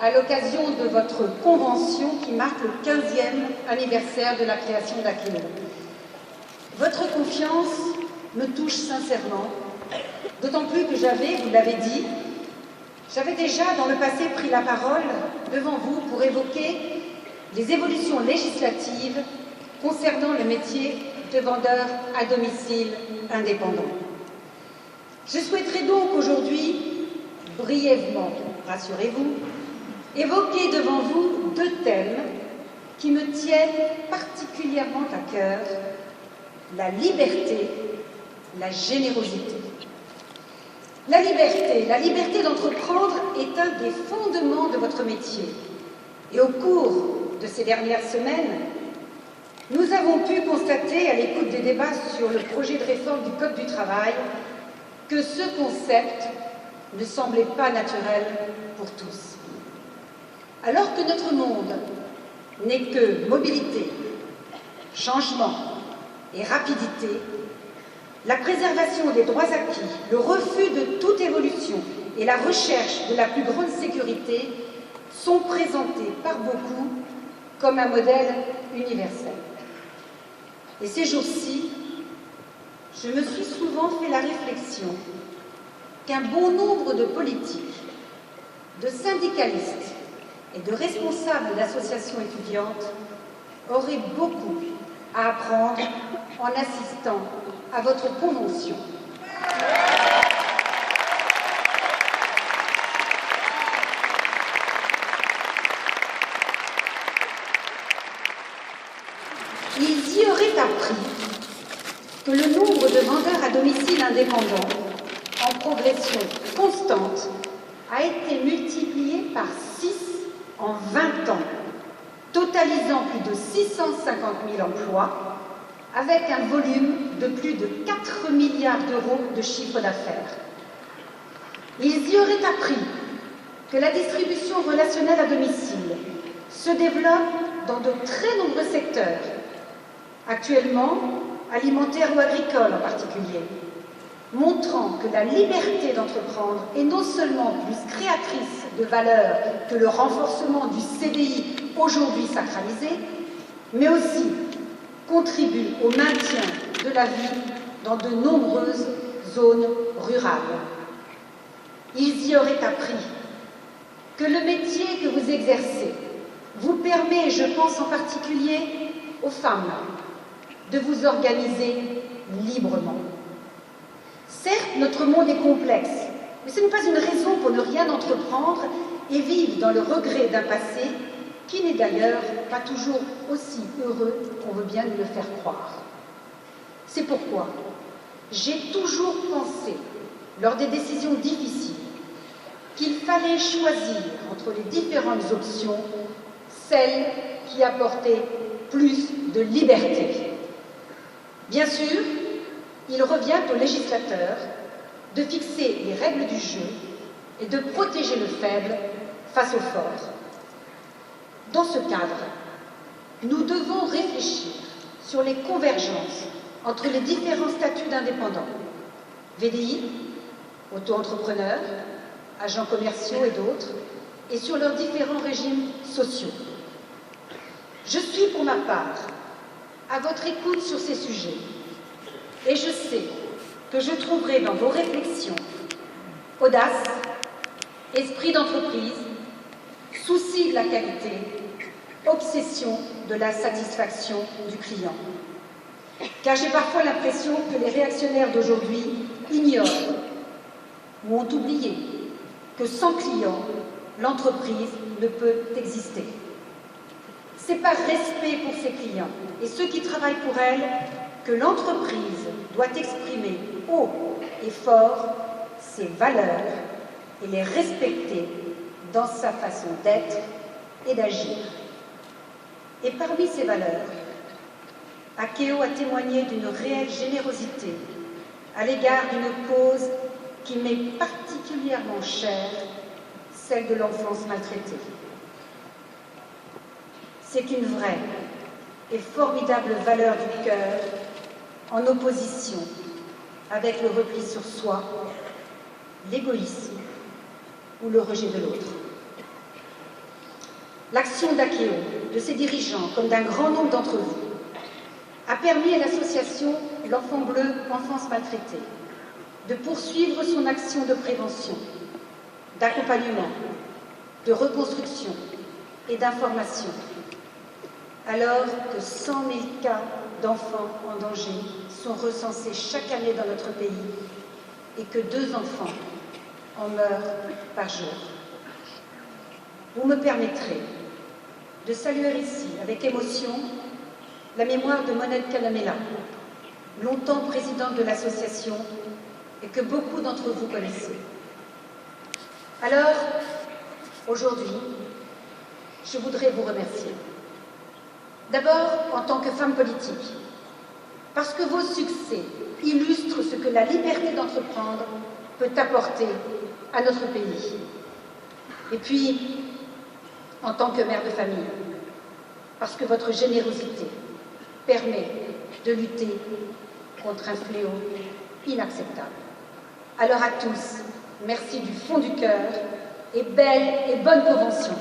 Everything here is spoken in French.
à l'occasion de votre convention qui marque le 15e anniversaire de la création d'Akeo. Votre confiance me touche sincèrement, d'autant plus que vous l'avez dit, j'avais déjà dans le passé pris la parole devant vous pour évoquer les évolutions législatives concernant le métier de vendeur à domicile indépendant. Je souhaiterais donc aujourd'hui, brièvement, rassurez-vous, évoquer devant vous deux thèmes qui me tiennent particulièrement à cœur: la liberté, la générosité. La liberté d'entreprendre est un des fondements de votre métier. Et au cours de ces dernières semaines, nous avons pu constater, à l'écoute des débats sur le projet de réforme du Code du travail, que ce concept ne semblait pas naturel pour tous. Alors que notre monde n'est que mobilité, changement et rapidité, la préservation des droits acquis, le refus de toute évolution et la recherche de la plus grande sécurité sont présentés par beaucoup comme un modèle universel. Et ces jours-ci, je me suis souvent fait la réflexion qu'un bon nombre de politiques, de syndicalistes et de responsables d'associations étudiantes auraient beaucoup à apprendre en assistant à votre convention. Ils y auraient appris que le nombre de vendeurs à domicile indépendants, en progression constante, a été multiplié par 6 en 20 ans, totalisant plus de 650 000 emplois, avec un volume de plus de 4 milliards d'euros de chiffre d'affaires. Ils y auraient appris que la distribution relationnelle à domicile se développe dans de très nombreux secteurs, actuellement alimentaire ou agricole en particulier, montrant que la liberté d'entreprendre est non seulement plus créatrice de valeur que le renforcement du CDI aujourd'hui sacralisé, mais aussi contribue au maintien de la vie dans de nombreuses zones rurales. Ils y auraient appris que le métier que vous exercez vous permet, je pense en particulier aux femmes, de vous organiser librement. Certes, notre monde est complexe, mais ce n'est pas une raison pour ne rien entreprendre et vivre dans le regret d'un passé qui n'est d'ailleurs pas toujours aussi heureux qu'on veut bien nous le faire croire. C'est pourquoi j'ai toujours pensé, lors des décisions difficiles, qu'il fallait choisir entre les différentes options celle qui apportait plus de liberté. Bien sûr, il revient au législateur de fixer les règles du jeu et de protéger le faible face au fort. Dans ce cadre, nous devons réfléchir sur les convergences entre les différents statuts d'indépendants, VDI, auto-entrepreneurs, agents commerciaux et d'autres, et sur leurs différents régimes sociaux. Je suis pour ma part à votre écoute sur ces sujets et je sais que je trouverai dans vos réflexions audace, esprit d'entreprise, souci de la qualité, obsession de la satisfaction du client. Car j'ai parfois l'impression que les réactionnaires d'aujourd'hui ignorent ou ont oublié que sans client, l'entreprise ne peut exister. C'est par respect pour ses clients et ceux qui travaillent pour elle que l'entreprise doit exprimer haut et fort ses valeurs et les respecter dans sa façon d'être et d'agir. Et parmi ces valeurs, Akeo a témoigné d'une réelle générosité à l'égard d'une cause qui m'est particulièrement chère, celle de l'enfance maltraitée. C'est une vraie et formidable valeur du cœur en opposition avec le repli sur soi, l'égoïsme ou le rejet de l'autre. L'action d'Akeo, de ses dirigeants, comme d'un grand nombre d'entre vous, a permis à l'association L'Enfant Bleu, Enfance Maltraitée de poursuivre son action de prévention, d'accompagnement, de reconstruction et d'information, alors que 100 000 cas d'enfants en danger sont recensés chaque année dans notre pays et que 2 enfants en meurent par jour. Vous me permettrez de saluer ici, avec émotion, la mémoire de Monette Canamela, longtemps présidente de l'association et que beaucoup d'entre vous connaissez. Alors, aujourd'hui, je voudrais vous remercier. D'abord, en tant que femme politique, parce que vos succès illustrent ce que la liberté d'entreprendre peut apporter à notre pays. Et puis, en tant que mère de famille, parce que votre générosité permet de lutter contre un fléau inacceptable. Alors à tous, merci du fond du cœur et belle et bonne convention.